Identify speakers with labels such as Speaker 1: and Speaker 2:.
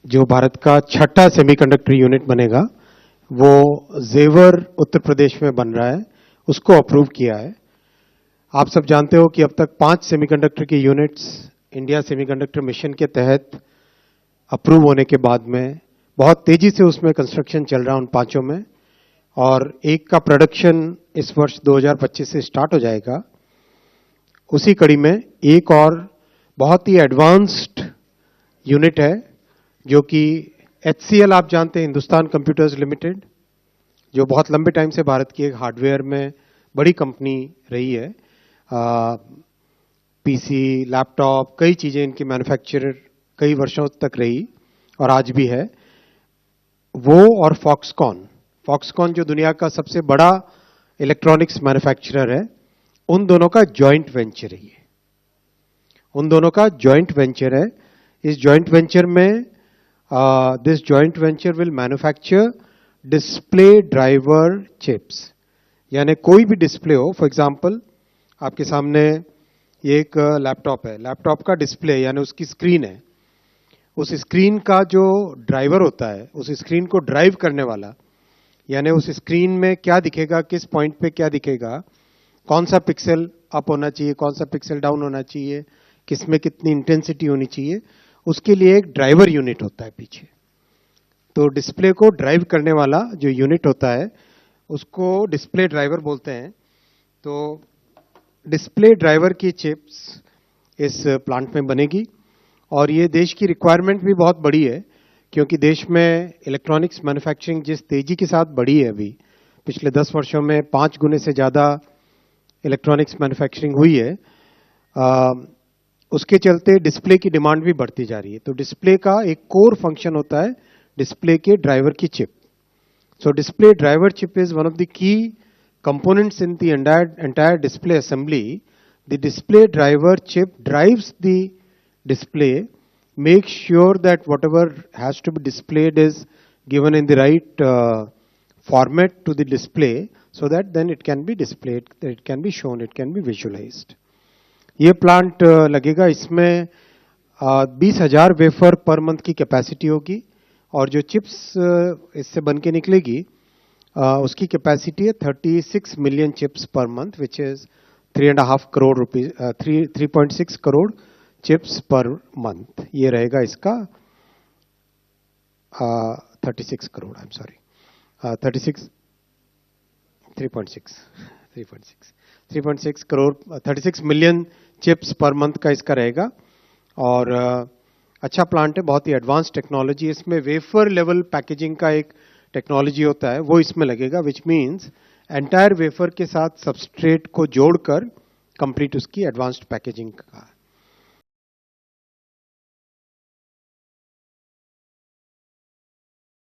Speaker 1: जो भारत का छठा सेमीकंडक्टर यूनिट बनेगा वो जेवर उत्तर प्रदेश में बन रहा है, उसको अप्रूव किया है। आप सब जानते हो कि अब तक 5 सेमीकंडक्टर की यूनिट्स इंडिया सेमीकंडक्टर मिशन के तहत अप्रूव होने के बाद में बहुत तेजी से उसमें कंस्ट्रक्शन चल रहा है उन 5 में, और एक का प्रोडक्शन इस वर्ष 2025 से स्टार्ट हो जाएगा। उसी कड़ी में एक और बहुत ही एडवांस्ड यूनिट है जो कि HCL आप जानते हैं, हिंदुस्तान कंप्यूटर्स लिमिटेड, जो बहुत लंबे टाइम से भारत की एक हार्डवेयर में बड़ी कंपनी रही है। पीसी, लैपटॉप, कई चीजें इनकी मैन्युफैक्चरर कई वर्षों तक रही और आज भी है। वो और फॉक्सकॉन जो दुनिया का सबसे बड़ा इलेक्ट्रॉनिक्स मैन्युफैक्चरर है, उन दोनों का जॉइंट वेंचर है ये। उन दोनों का जॉइंट वेंचर है। इस जॉइंट वेंचर में this joint venture will manufacture display driver chips, यानी कोई भी डिस्प्ले हो। फॉर एग्जांपल आपके सामने ये एक लैपटॉप है, लैपटॉप का डिस्प्ले यानी उसकी स्क्रीन है। उस स्क्रीन का जो ड्राइवर होता है, उस स्क्रीन को ड्राइव करने वाला, यानी उस स्क्रीन में क्या दिखेगा, किस पॉइंट पे क्या दिखेगा, कौन सा पिक्सल अप होना चाहिए, कौन सा पिक्सल डाउन होना चाहिए, किसमें कितनी इंटेंसिटी होनी चाहिए, उसके लिए एक ड्राइवर यूनिट होता है पीछे। तो डिस्प्ले को ड्राइव करने वाला जो यूनिट होता है उसको डिस्प्ले ड्राइवर बोलते हैं। तो डिस्प्ले ड्राइवर की चिप्स इस प्लांट में बनेगी और ये देश की रिक्वायरमेंट भी बहुत बड़ी है, क्योंकि देश में इलेक्ट्रॉनिक्स मैन्युफैक्चरिंग जिस तेजी के साथ बढ़ी है, अभी पिछले 10 वर्षों में 5 गुने से ज़्यादा इलेक्ट्रॉनिक्स मैन्युफैक्चरिंग हुई है, उसके चलते डिस्प्ले की डिमांड भी बढ़ती जा रही है। तो डिस्प्ले का एक कोर फंक्शन होता है डिस्प्ले के ड्राइवर की chip. So display driver chip is one of the key components in the entire display assembly. The display driver chip drives the display, makes sure that whatever has to be displayed is given in the right format to the display, so that then it can be displayed, it can be shown, it can be visualized. ये plant लगेगा, इसमें 20,000 wafer per month की capacity होगी और जो chips इससे बन के निकलेगी उसकी कैपेसिटी है 36 million chips per month, which is 3.5 crore rupees, 3.6 crore chips per month. ये रहेगा इसका 36 crore, I am sorry, 3.6 crore, 36 million chips per month का इसका रहेगा। और अच्छा प्लांट है, बहुत ही एडवांस टेक्नोलॉजी। इसमें वेफर लेवल पैकेजिंग का एक टेक्नोलॉजी होता है, वो इसमें लगेगा, विच मीन्स एंटायर वेफर के साथ सबस्ट्रेट को जोड़कर कंप्लीट उसकी एडवांस्ड पैकेजिंग का